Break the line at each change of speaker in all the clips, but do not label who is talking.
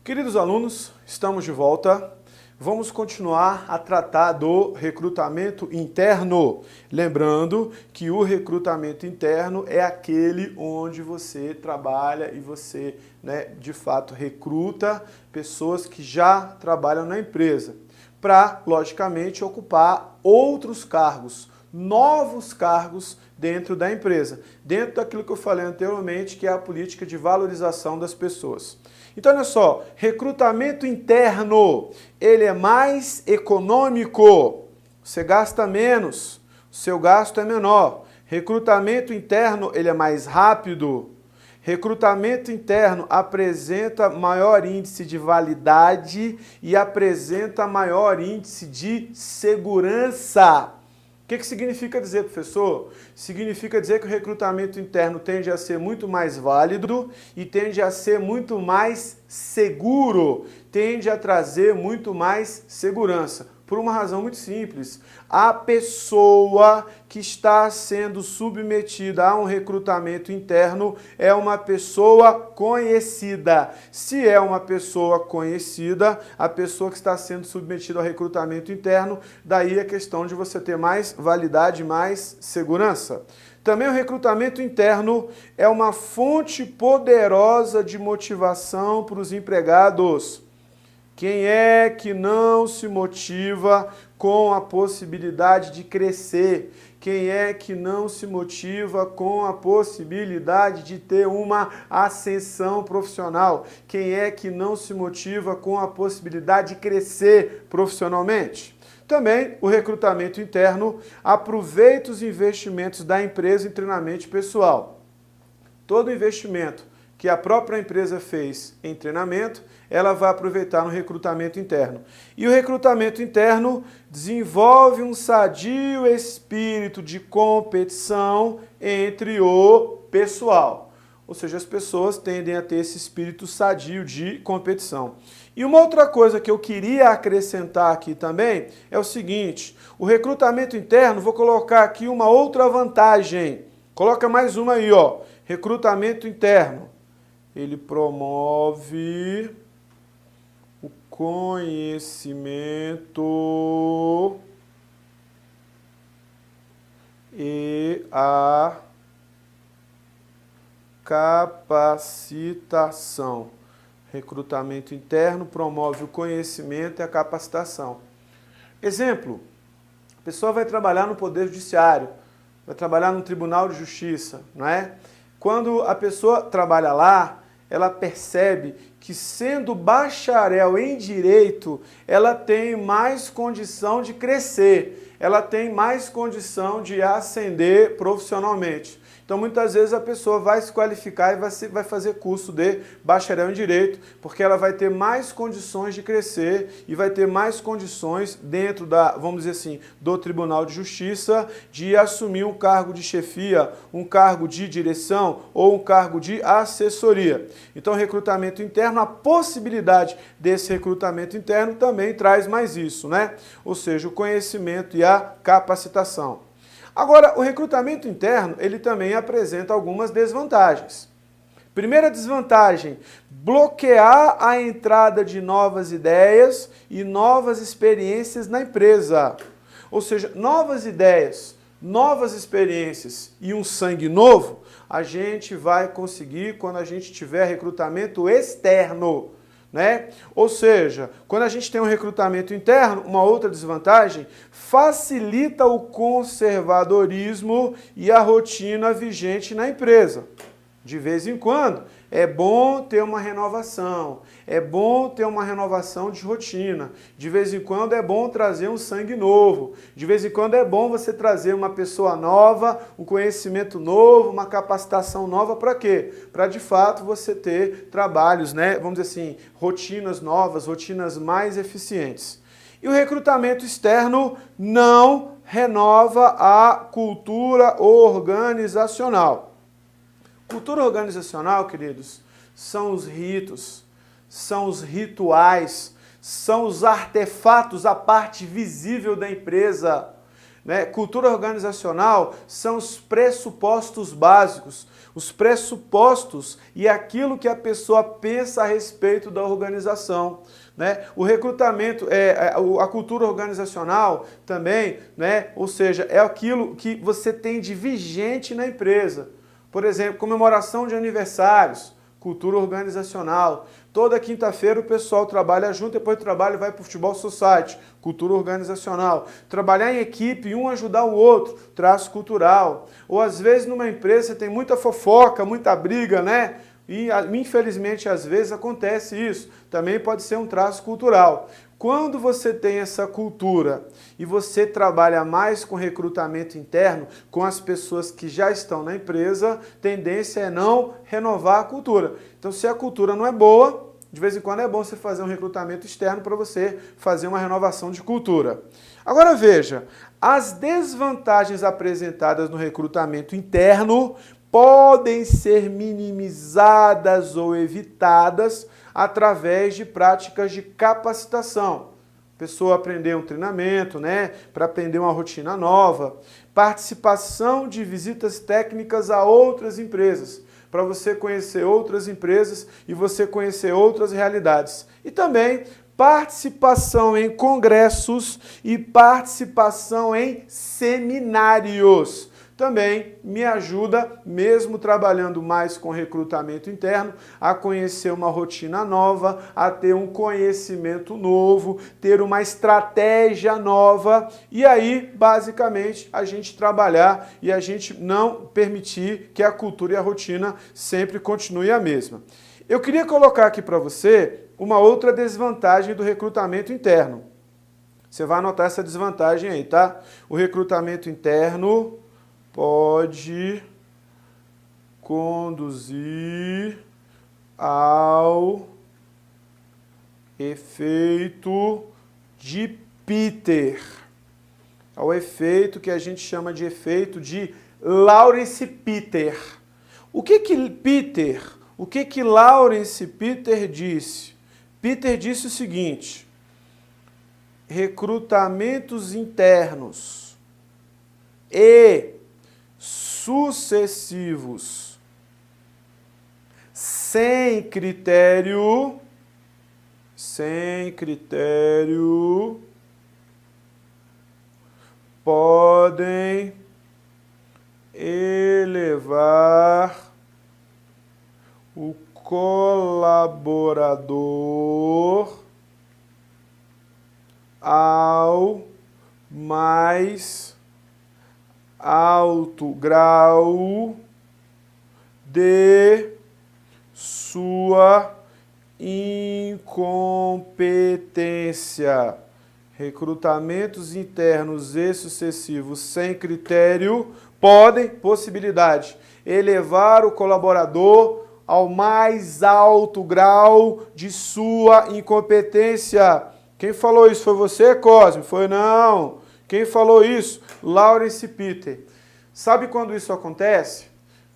Queridos alunos, estamos de volta. Vamos continuar a tratar do recrutamento interno. Lembrando que o recrutamento interno é aquele onde você trabalha e você, de fato, recruta pessoas que já trabalham na empresa para, logicamente, ocupar outros cargos, novos cargos dentro da empresa, dentro daquilo que eu falei anteriormente, que é a política de valorização das pessoas. Então, olha só, recrutamento interno, ele é mais econômico, você gasta menos, o seu gasto é menor. Recrutamento interno, ele é mais rápido. Recrutamento interno apresenta maior índice de validade e apresenta maior índice de segurança. O que significa dizer, professor? Significa dizer que o recrutamento interno tende a ser muito mais válido e tende a ser muito mais seguro, tende a trazer muito mais segurança. Por uma razão muito simples, a pessoa que está sendo submetida a um recrutamento interno é uma pessoa conhecida. Se é uma pessoa conhecida, a pessoa que está sendo submetida ao recrutamento interno, daí a questão de você ter mais validade, mais segurança. Também o recrutamento interno é uma fonte poderosa de motivação para os empregados. Quem é que não se motiva com a possibilidade de crescer? Quem é que não se motiva com a possibilidade de ter uma ascensão profissional? Quem é que não se motiva com a possibilidade de crescer profissionalmente? Também o recrutamento interno aproveita os investimentos da empresa em treinamento pessoal. Todo investimento que a própria empresa fez em treinamento, ela vai aproveitar no recrutamento interno. E o recrutamento interno desenvolve um sadio espírito de competição entre o pessoal. Ou seja, as pessoas tendem a ter esse espírito sadio de competição. E uma outra coisa que eu queria acrescentar aqui também é o seguinte, o recrutamento interno, vou colocar aqui uma outra vantagem. Coloca mais uma aí, ó. Recrutamento interno. Ele promove o conhecimento e a capacitação. Recrutamento interno promove o conhecimento e a capacitação. Exemplo, a pessoa vai trabalhar no Poder Judiciário, vai trabalhar no Tribunal de Justiça, não é? Quando a pessoa trabalha lá, ela percebe que, sendo bacharel em direito, ela tem mais condição de crescer, ela tem mais condição de ascender profissionalmente. Então, muitas vezes a pessoa vai se qualificar e vai fazer curso de bacharel em direito, porque ela vai ter mais condições de crescer e vai ter mais condições dentro vamos dizer assim, do Tribunal de Justiça de assumir um cargo de chefia, um cargo de direção ou um cargo de assessoria. Então, recrutamento interno, a possibilidade desse recrutamento interno também traz mais isso, né? Ou seja, o conhecimento e a capacitação. Agora, o recrutamento interno, ele também apresenta algumas desvantagens. Primeira desvantagem, bloquear a entrada de novas ideias e novas experiências na empresa. Ou seja, novas ideias, novas experiências e um sangue novo, a gente vai conseguir quando a gente tiver recrutamento externo. Ou seja, quando a gente tem um recrutamento interno, uma outra desvantagem, facilita o conservadorismo e a rotina vigente na empresa. De vez em quando, é bom ter uma renovação, é bom ter uma renovação de rotina, de vez em quando é bom trazer um sangue novo, de vez em quando é bom você trazer uma pessoa nova, um conhecimento novo, uma capacitação nova, para quê? Para de fato você ter trabalhos, vamos dizer assim, rotinas novas, rotinas mais eficientes. E o recrutamento externo não renova a cultura organizacional. Cultura organizacional, queridos, são os ritos, são os rituais, são os artefatos, a parte visível da empresa. né? Cultura organizacional são os pressupostos básicos, os pressupostos e aquilo que a pessoa pensa a respeito da organização, né? O recrutamento, a cultura organizacional também, né? Ou seja, é aquilo que você tem de vigente na empresa. Por exemplo, comemoração de aniversários, cultura organizacional. Toda quinta-feira o pessoal trabalha junto, depois do trabalho vai para o futebol society, cultura organizacional. Trabalhar em equipe, um ajudar o outro, traço cultural. Ou às vezes numa empresa tem muita fofoca, muita briga, né? E infelizmente às vezes acontece isso. Também pode ser um traço cultural. Quando você tem essa cultura e você trabalha mais com recrutamento interno, com as pessoas que já estão na empresa, tendência é não renovar a cultura. Então, se a cultura não é boa, de vez em quando é bom você fazer um recrutamento externo para você fazer uma renovação de cultura. Agora veja, as desvantagens apresentadas no recrutamento interno podem ser minimizadas ou evitadas através de práticas de capacitação. A pessoa aprender um treinamento, né, para aprender uma rotina nova. Participação de visitas técnicas a outras empresas, para você conhecer outras empresas e você conhecer outras realidades. E também participação em congressos e participação em seminários. Também me ajuda, mesmo trabalhando mais com recrutamento interno, a conhecer uma rotina nova, a ter um conhecimento novo, ter uma estratégia nova e aí, basicamente, a gente trabalhar e a gente não permitir que a cultura e a rotina sempre continue a mesma. Eu queria colocar aqui para você uma outra desvantagem do recrutamento interno. Você vai anotar essa desvantagem aí, tá? O recrutamento interno pode conduzir ao efeito de Peter, ao efeito que a gente chama de efeito de Lawrence Peter. O que Lawrence Peter disse? Peter disse o seguinte: recrutamentos internos e sucessivos sem critério podem elevar o colaborador ao mais alto grau de sua incompetência. Recrutamentos internos e sucessivos sem critério podem, possibilidade, elevar o colaborador ao mais alto grau de sua incompetência. Quem falou isso? Foi você, Cosme? Foi não. Quem falou isso? Lawrence Peter. Sabe quando isso acontece?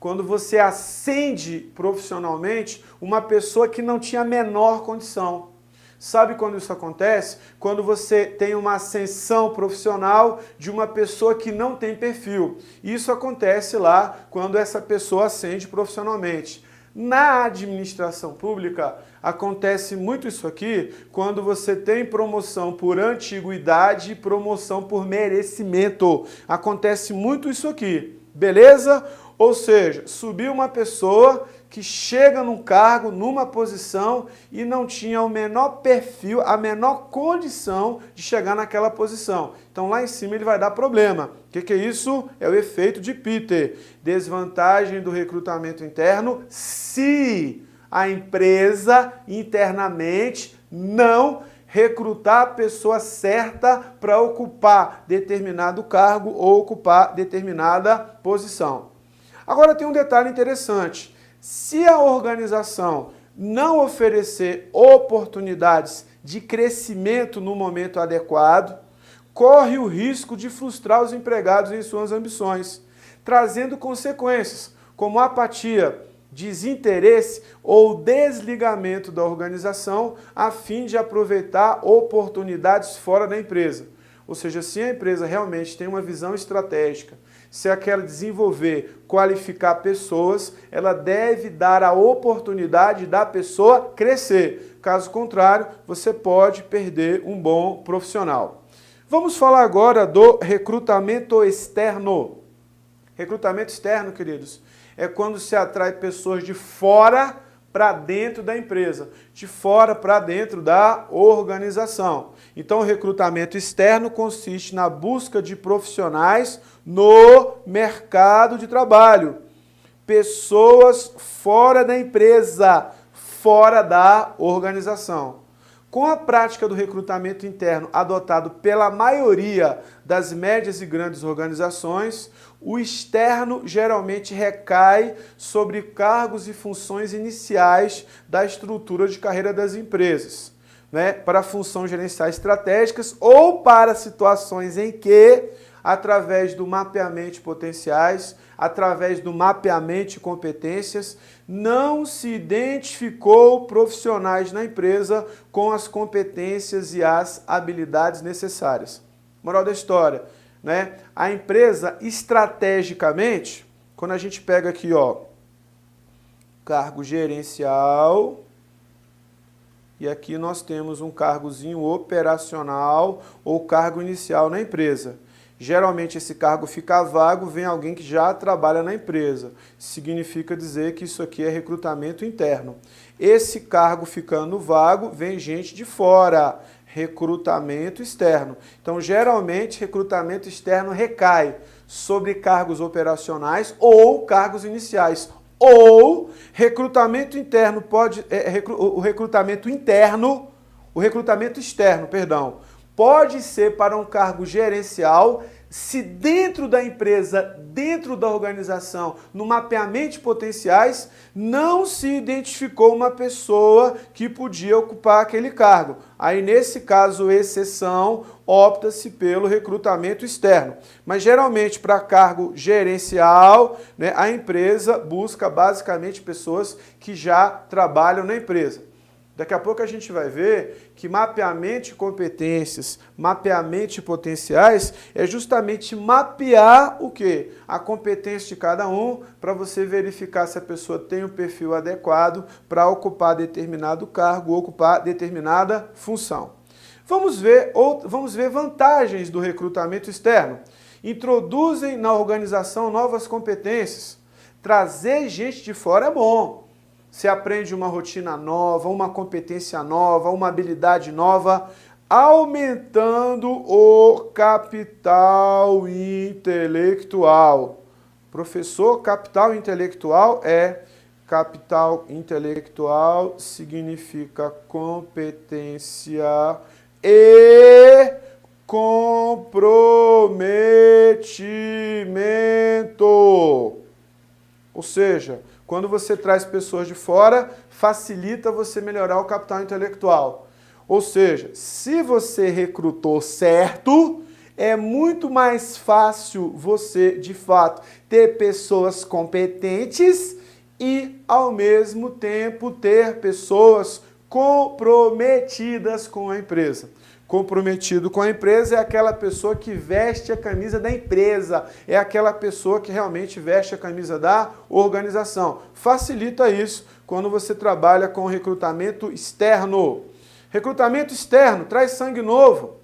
Quando você ascende profissionalmente uma pessoa que não tinha a menor condição. Sabe quando isso acontece? Quando você tem uma ascensão profissional de uma pessoa que não tem perfil. Isso acontece lá quando essa pessoa ascende profissionalmente. Na administração pública, acontece muito isso aqui quando você tem promoção por antiguidade e promoção por merecimento. Acontece muito isso aqui, beleza? Ou seja, subiu uma pessoa que chega num cargo, numa posição e não tinha o menor perfil, a menor condição de chegar naquela posição. Então lá em cima ele vai dar problema. O que é isso? É o efeito de Peter. Desvantagem do recrutamento interno se a empresa internamente não recrutar a pessoa certa para ocupar determinado cargo ou ocupar determinada posição. Agora tem um detalhe interessante. Se a organização não oferecer oportunidades de crescimento no momento adequado, corre o risco de frustrar os empregados em suas ambições, trazendo consequências como apatia, desinteresse ou desligamento da organização a fim de aproveitar oportunidades fora da empresa. Ou seja, se a empresa realmente tem uma visão estratégica, se ela quer desenvolver, qualificar pessoas, ela deve dar a oportunidade da pessoa crescer. Caso contrário, você pode perder um bom profissional. Vamos falar agora do recrutamento externo. Recrutamento externo, queridos, é quando se atrai pessoas de fora para dentro da empresa, de fora para dentro da organização. Então, o recrutamento externo consiste na busca de profissionais no mercado de trabalho. Pessoas fora da empresa, fora da organização. Com a prática do recrutamento interno adotado pela maioria das médias e grandes organizações, o externo geralmente recai sobre cargos e funções iniciais da estrutura de carreira das empresas, né, para funções gerenciais estratégicas ou para situações em que, através do mapeamento de potenciais, através do mapeamento de competências, não se identificou profissionais na empresa com as competências e as habilidades necessárias. Moral da história, né? A empresa, estrategicamente, quando a gente pega aqui, ó, cargo gerencial, e aqui nós temos um cargozinho operacional ou cargo inicial na empresa. Geralmente esse cargo fica vago, vem alguém que já trabalha na empresa. Significa dizer que isso aqui é recrutamento interno. Esse cargo ficando vago, vem gente de fora. Recrutamento externo. Então, geralmente, recrutamento externo recai sobre cargos operacionais ou cargos iniciais. Ou recrutamento interno pode... o recrutamento externo, perdão, pode ser para um cargo gerencial se dentro da empresa, dentro da organização, no mapeamento de potenciais, não se identificou uma pessoa que podia ocupar aquele cargo. Aí, nesse caso, exceção, opta-se pelo recrutamento externo. Mas, geralmente, para cargo gerencial, né, a empresa busca basicamente pessoas que já trabalham na empresa. Daqui a pouco a gente vai ver que mapeamento de competências, mapeamento de potenciais é justamente mapear o quê? A competência de cada um para você verificar se a pessoa tem o perfil adequado para ocupar determinado cargo, ocupar determinada função. Vamos ver vantagens do recrutamento externo. Introduzem na organização novas competências. Trazer gente de fora é bom. Você aprende uma rotina nova, uma competência nova, uma habilidade nova, aumentando o capital intelectual. Professor, capital intelectual significa competência e comprometimento. Ou seja, quando você traz pessoas de fora, facilita você melhorar o capital intelectual. Ou seja, se você recrutou certo, é muito mais fácil você, de fato, ter pessoas competentes e, ao mesmo tempo, ter pessoas comprometidas com a empresa. Comprometido com a empresa é aquela pessoa que veste a camisa da empresa, é aquela pessoa que realmente veste a camisa da organização. Facilita isso quando você trabalha com recrutamento externo. Recrutamento externo traz sangue novo,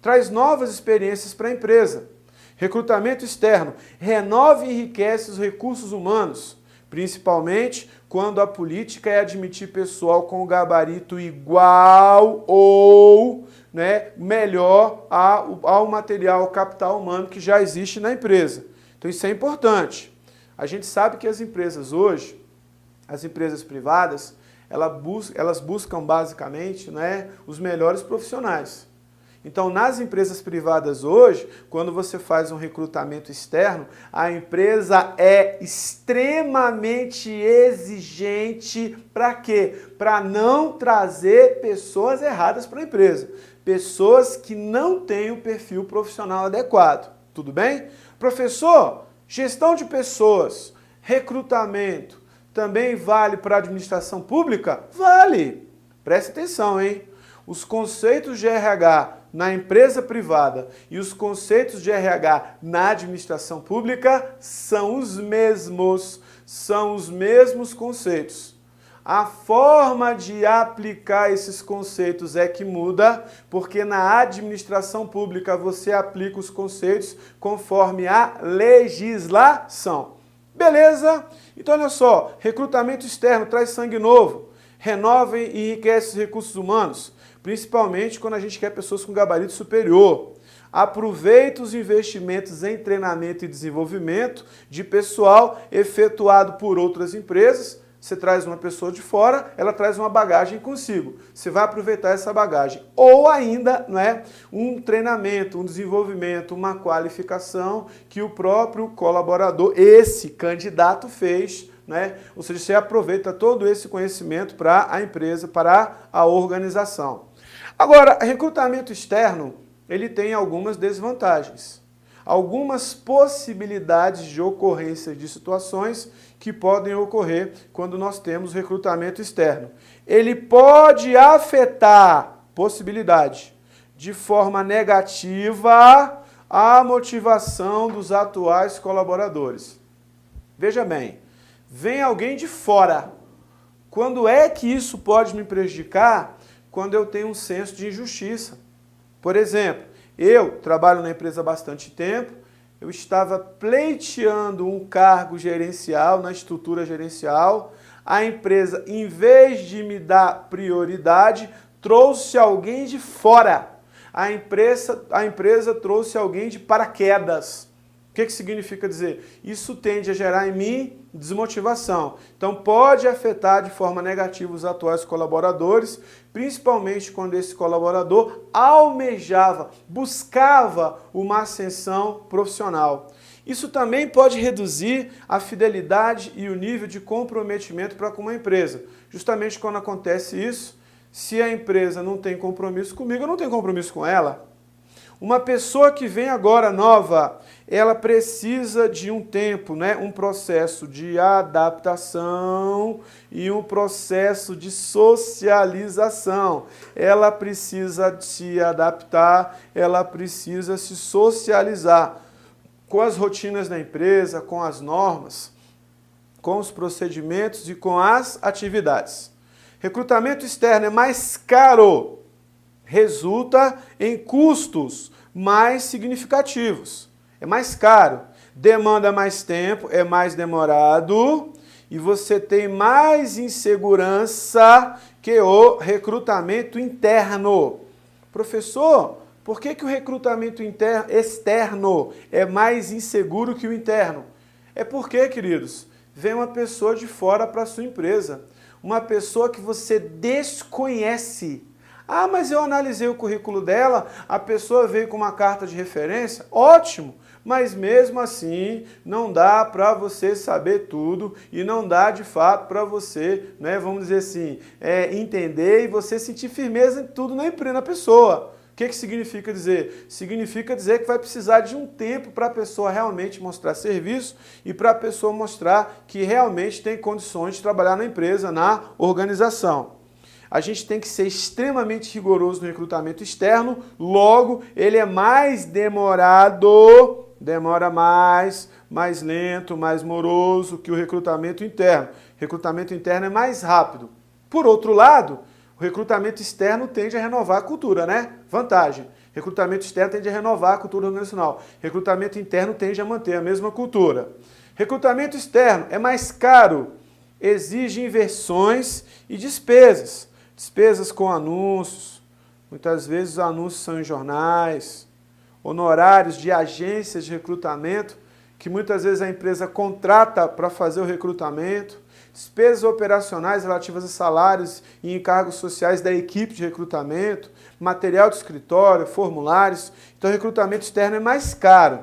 traz novas experiências para a empresa. Recrutamento externo renova e enriquece os recursos humanos, principalmente quando a política é admitir pessoal com gabarito igual ou, né, melhor ao material, ao capital humano que já existe na empresa. Então isso é importante. A gente sabe que as empresas hoje, as empresas privadas, elas buscam basicamente, né, os melhores profissionais. Então, nas empresas privadas hoje, quando você faz um recrutamento externo, a empresa é extremamente exigente para quê? Para não trazer pessoas erradas para a empresa. Pessoas que não têm o perfil profissional adequado. Tudo bem? Professor, gestão de pessoas, recrutamento, também vale para a administração pública? Vale! Preste atenção, hein? os conceitos de RH na empresa privada e os conceitos de RH na administração pública são os mesmos conceitos. A forma de aplicar esses conceitos é que muda, porque na administração pública você aplica os conceitos conforme a legislação. Beleza? Então olha só, recrutamento externo traz sangue novo, renova e enriquece os recursos humanos, principalmente quando a gente quer pessoas com gabarito superior. Aproveita os investimentos em treinamento e desenvolvimento de pessoal efetuado por outras empresas. Você traz uma pessoa de fora, ela traz uma bagagem consigo. Você vai aproveitar essa bagagem. Ou ainda, um treinamento, um desenvolvimento, uma qualificação que o próprio colaborador, esse candidato fez, Ou seja, você aproveita todo esse conhecimento para a empresa, para a organização. Agora, recrutamento externo, ele tem algumas desvantagens. Algumas possibilidades de ocorrência de situações que podem ocorrer quando nós temos recrutamento externo. Ele pode afetar, possibilidade, de forma negativa a motivação dos atuais colaboradores. Veja bem, vem alguém de fora. Quando é que isso pode me prejudicar? Quando eu tenho um senso de injustiça. Por exemplo, eu trabalho na empresa há bastante tempo, eu estava pleiteando um cargo gerencial, na estrutura gerencial, a empresa, em vez de me dar prioridade, trouxe alguém de fora. A empresa trouxe alguém de paraquedas. O que significa dizer? Isso tende a gerar em mim desmotivação. Então pode afetar de forma negativa os atuais colaboradores, principalmente quando esse colaborador almejava, buscava uma ascensão profissional. Isso também pode reduzir a fidelidade e o nível de comprometimento para com uma empresa. Justamente quando acontece isso, se a empresa não tem compromisso comigo, eu não tenho compromisso com ela. Uma pessoa que vem agora nova, ela precisa de um tempo, um processo de adaptação e um processo de socialização. Ela precisa se adaptar, ela precisa se socializar com as rotinas da empresa, com as normas, com os procedimentos e com as atividades. Recrutamento externo é mais caro, resulta em custos mais significativos. É mais caro, demanda mais tempo, é mais demorado e você tem mais insegurança que o recrutamento interno. Professor, por que o recrutamento externo é mais inseguro que o interno? É porque, queridos, vem uma pessoa de fora para a sua empresa, uma pessoa que você desconhece. Ah, mas eu analisei o currículo dela, a pessoa veio com uma carta de referência, ótimo, mas mesmo assim não dá para você saber tudo e não dá de fato para você, vamos dizer assim, entender e você sentir firmeza em tudo na pessoa. O que significa dizer? Significa dizer que vai precisar de um tempo para a pessoa realmente mostrar serviço e para a pessoa mostrar que realmente tem condições de trabalhar na empresa, na organização. A gente tem que ser extremamente rigoroso no recrutamento externo, logo ele é mais demorado, demora mais lento, mais moroso que o recrutamento interno. O recrutamento interno é mais rápido. Por outro lado, o recrutamento externo tende a renovar a cultura, Vantagem. Recrutamento externo tende a renovar a cultura organizacional. Recrutamento interno tende a manter a mesma cultura. Recrutamento externo é mais caro, exige inversões e despesas. Despesas com anúncios, muitas vezes os anúncios são em jornais, honorários de agências de recrutamento, que muitas vezes a empresa contrata para fazer o recrutamento, despesas operacionais relativas a salários e encargos sociais da equipe de recrutamento, material de escritório, formulários. Então o recrutamento externo é mais caro.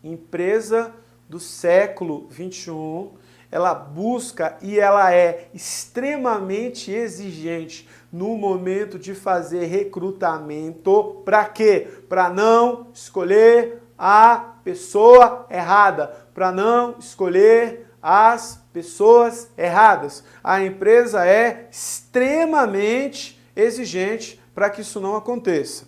Empresa do século XXI, ela busca e ela é extremamente exigente no momento de fazer recrutamento. Para quê? Para não escolher a pessoa errada, para não escolher as pessoas erradas. A empresa é extremamente exigente para que isso não aconteça.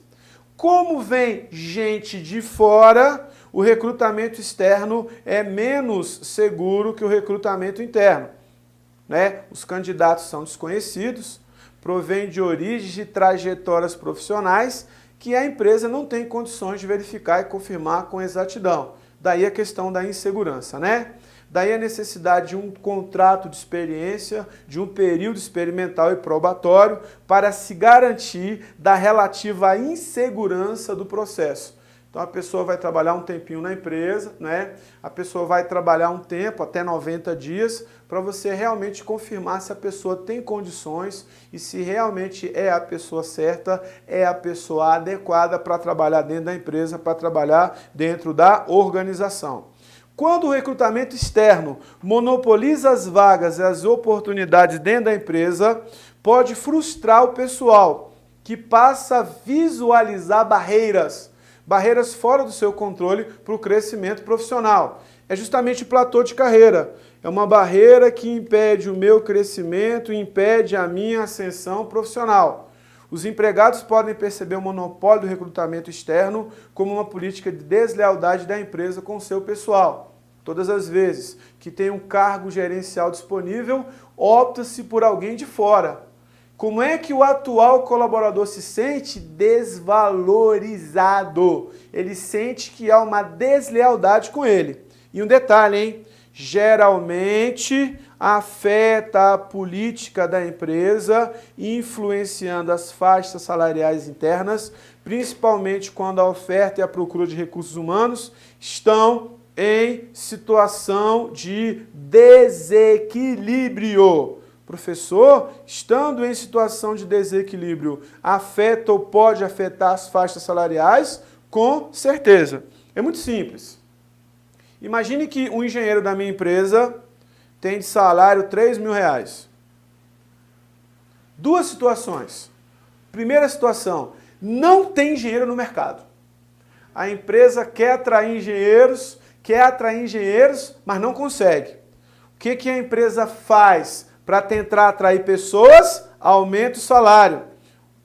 Como vem gente de fora, o recrutamento externo é menos seguro que o recrutamento interno, né? Os candidatos são desconhecidos, provêm de origens e trajetórias profissionais que a empresa não tem condições de verificar e confirmar com exatidão. Daí a questão da insegurança, né? Daí a necessidade de um contrato de experiência, de um período experimental e probatório para se garantir da relativa insegurança do processo. Então a pessoa vai trabalhar um tempinho na empresa, né? A pessoa vai trabalhar um tempo, até 90 dias, para você realmente confirmar se a pessoa tem condições e se realmente é a pessoa certa, é a pessoa adequada para trabalhar dentro da empresa, para trabalhar dentro da organização. Quando o recrutamento externo monopoliza as vagas e as oportunidades dentro da empresa, pode frustrar o pessoal, que passa a visualizar barreiras fora do seu controle para o crescimento profissional. É justamente o platô de carreira. É uma barreira que impede o meu crescimento, impede a minha ascensão profissional. Os empregados podem perceber o monopólio do recrutamento externo como uma política de deslealdade da empresa com o seu pessoal. Todas as vezes que tem um cargo gerencial disponível, opta-se por alguém de fora. Como é que o atual colaborador se sente? Desvalorizado. Ele sente que há uma deslealdade com ele. E um detalhe, hein? Geralmente afeta a política da empresa, influenciando as faixas salariais internas, principalmente quando a oferta e a procura de recursos humanos estão em situação de desequilíbrio. Professor, estando em situação de desequilíbrio, afeta ou pode afetar as faixas salariais? Com certeza. É muito simples. Imagine que um engenheiro da minha empresa tem de salário R$3.000. Duas situações. Primeira situação, não tem engenheiro no mercado. A empresa quer atrair engenheiros, mas não consegue. O que a empresa faz para tentar atrair pessoas? Aumenta o salário.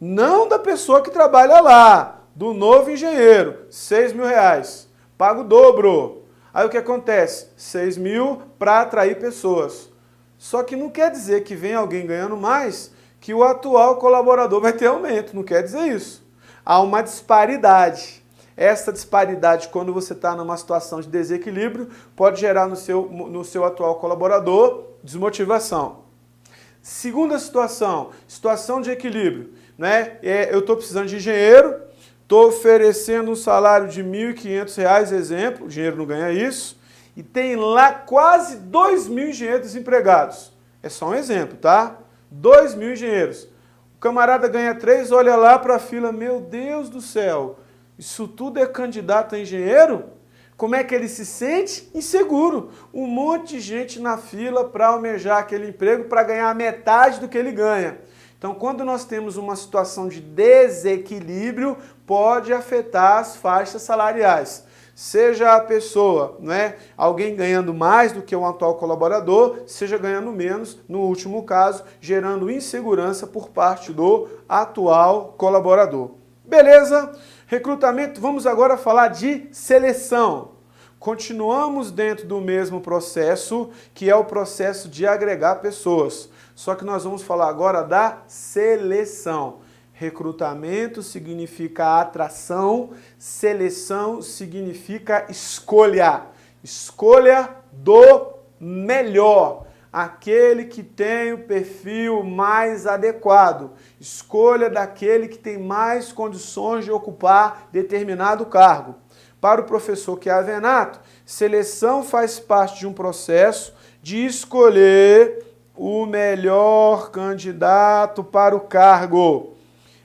Não da pessoa que trabalha lá, do novo engenheiro, R$6.000. Paga o dobro. Aí o que acontece? 6 mil para atrair pessoas. Só que não quer dizer que vem alguém ganhando mais, que o atual colaborador vai ter aumento. Não quer dizer isso. Há uma disparidade. Essa disparidade, quando você está numa situação de desequilíbrio, pode gerar no seu atual colaborador desmotivação. Segunda situação de equilíbrio, né? Eu estou precisando de engenheiro, estou oferecendo um salário de R$1.500, exemplo, o engenheiro não ganha isso, e tem lá quase 2.000 engenheiros desempregados. É só um exemplo, tá? 2.000 engenheiros. O camarada ganha 3, olha lá para a fila, meu Deus do céu, isso tudo é candidato a engenheiro? Como é que ele se sente? Inseguro. Um monte de gente na fila para almejar aquele emprego para ganhar metade do que ele ganha. Então, quando nós temos uma situação de desequilíbrio, pode afetar as faixas salariais. Seja a pessoa, né, alguém ganhando mais do que o atual colaborador, seja ganhando menos, no último caso, gerando insegurança por parte do atual colaborador. Beleza? Recrutamento, vamos agora falar de seleção. Continuamos dentro do mesmo processo, que é o processo de agregar pessoas. Só que nós vamos falar agora da seleção. Recrutamento significa atração, seleção significa escolha. Escolha do melhor, aquele que tem o perfil mais adequado. Escolha daquele que tem mais condições de ocupar determinado cargo. Para o professor Chiavenato, seleção faz parte de um processo de escolher o melhor candidato para o cargo.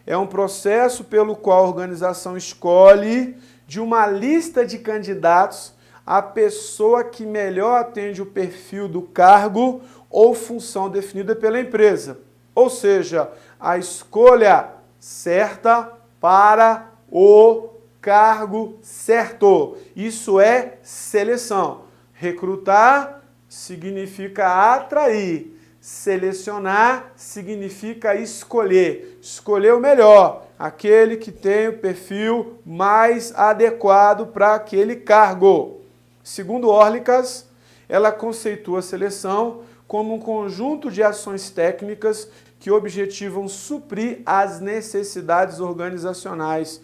É um processo pelo qual a organização escolhe, de uma lista de candidatos, a pessoa que melhor atende o perfil do cargo ou função definida pela empresa. Ou seja, a escolha certa para o cargo certo. Isso é seleção. Recrutar significa atrair. Selecionar significa escolher. Escolher o melhor. aquele que tem o perfil mais adequado para aquele cargo. Segundo Orlikas, ela conceitua a seleção como um conjunto de ações técnicas que objetivam suprir as necessidades organizacionais,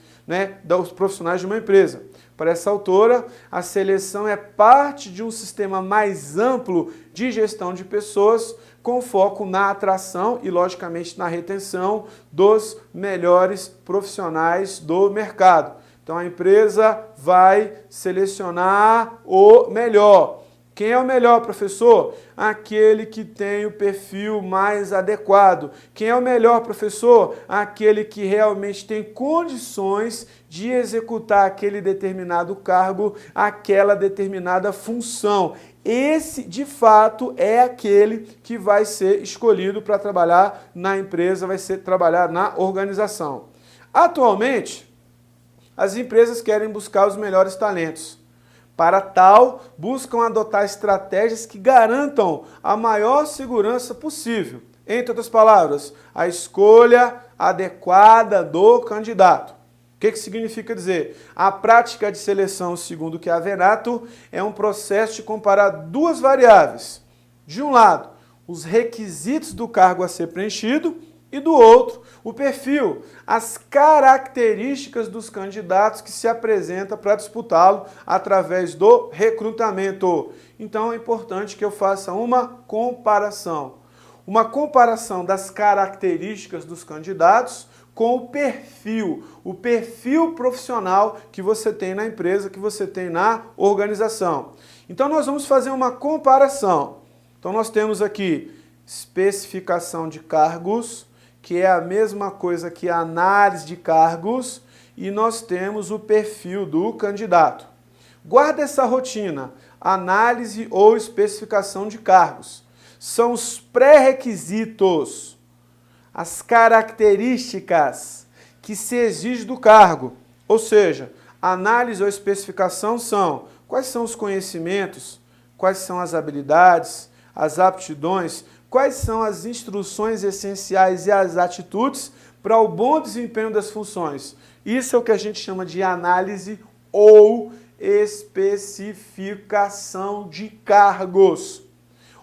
dos profissionais de uma empresa. Para essa autora, a seleção é parte de um sistema mais amplo de gestão de pessoas, com foco na atração e, logicamente, na retenção dos melhores profissionais do mercado. Então, a empresa vai selecionar o melhor. Quem é o melhor, professor? Aquele que tem o perfil mais adequado. Quem é o melhor, professor? Aquele que realmente tem condições de executar aquele determinado cargo, aquela determinada função. Esse, de fato, é aquele que vai ser escolhido para trabalhar na empresa, vai ser trabalhar na organização. Atualmente, as empresas querem buscar os melhores talentos. Para tal, buscam adotar estratégias que garantam a maior segurança possível. Entre outras palavras, a escolha adequada do candidato. O que significa dizer? A prática de seleção, segundo Chiavenato, é um processo de comparar duas variáveis. De um lado, os requisitos do cargo a ser preenchido, e do outro, o perfil, as características dos candidatos que se apresentam para disputá-lo através do recrutamento. Então é importante que eu faça uma comparação. Uma comparação das características dos candidatos com o perfil profissional que você tem na empresa, que você tem na organização. Então nós vamos fazer uma comparação. Então nós temos aqui especificação de cargos, que é a mesma coisa que a análise de cargos, e nós temos o perfil do candidato. Guarda essa rotina, análise ou especificação de cargos. São os pré-requisitos, as características que se exige do cargo. Ou seja, análise ou especificação são quais são os conhecimentos, quais são as habilidades, as aptidões, quais são as instruções essenciais e as atitudes para o bom desempenho das funções. Isso é o que a gente chama de análise ou especificação de cargos.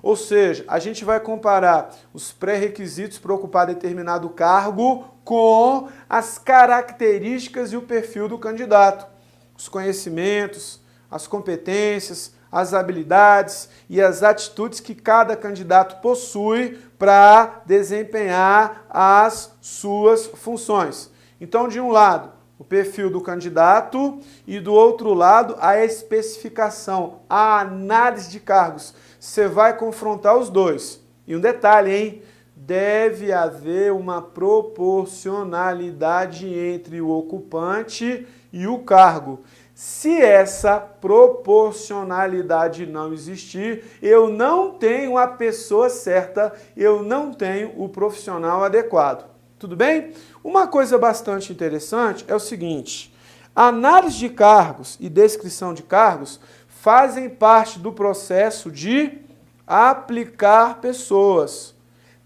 Ou seja, a gente vai comparar os pré-requisitos para ocupar determinado cargo com as características e o perfil do candidato. Os conhecimentos, as competências, as habilidades e as atitudes que cada candidato possui para desempenhar as suas funções. Então, de um lado, o perfil do candidato e do outro lado, a especificação, a análise de cargos. Você vai confrontar os dois. E um detalhe, hein? Deve haver uma proporcionalidade entre o ocupante e o cargo. Se essa proporcionalidade não existir, eu não tenho a pessoa certa, eu não tenho o profissional adequado. Tudo bem? Uma coisa bastante interessante é o seguinte: a análise de cargos e descrição de cargos fazem parte do processo de aplicar pessoas,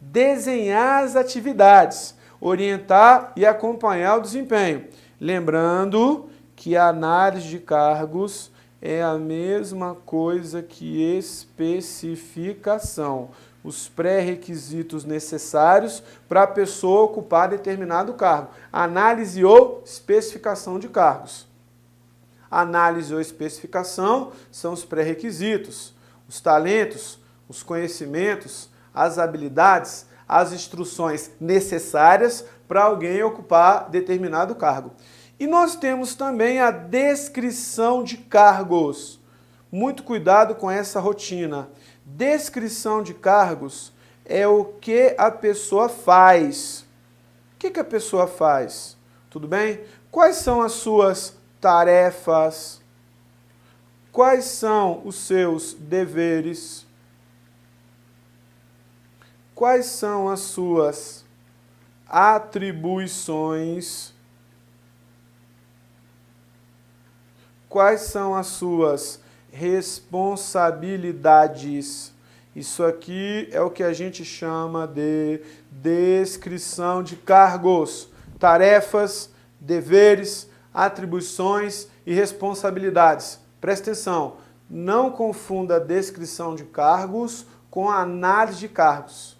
desenhar as atividades, orientar e acompanhar o desempenho. Lembrando que a análise de cargos é a mesma coisa que especificação, os pré-requisitos necessários para a pessoa ocupar determinado cargo. Análise ou especificação de cargos. Análise ou especificação são os pré-requisitos, os talentos, os conhecimentos, as habilidades, as instruções necessárias para alguém ocupar determinado cargo. E nós temos também a descrição de cargos. Muito cuidado com essa rotina. Descrição de cargos é o que a pessoa faz. O que a pessoa faz? Tudo bem? Quais são as suas tarefas? Quais são os seus deveres? Quais são as suas atribuições? Quais são as suas responsabilidades? Isso aqui é o que a gente chama de descrição de cargos. tarefas, deveres, atribuições e responsabilidades. Presta atenção, não confunda a descrição de cargos com a análise de cargos.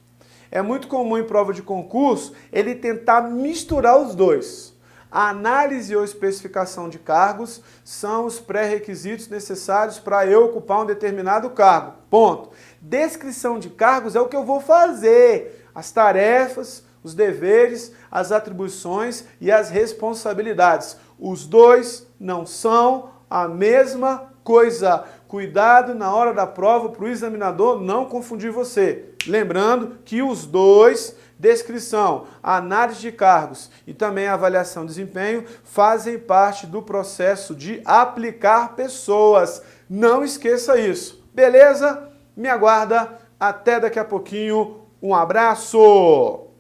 É muito comum em prova de concurso ele tentar misturar os dois. A análise ou especificação de cargos são os pré-requisitos necessários para eu ocupar um determinado cargo. Ponto. Descrição de cargos é o que eu vou fazer. As tarefas, os deveres, as atribuições e as responsabilidades. Os dois não são a mesma coisa. Cuidado na hora da prova para o examinador não confundir você. Lembrando que os dois, descrição, análise de cargos e também avaliação de desempenho, fazem parte do processo de aplicar pessoas. Não esqueça isso. Beleza? Me aguarda. Até daqui a pouquinho. Um abraço!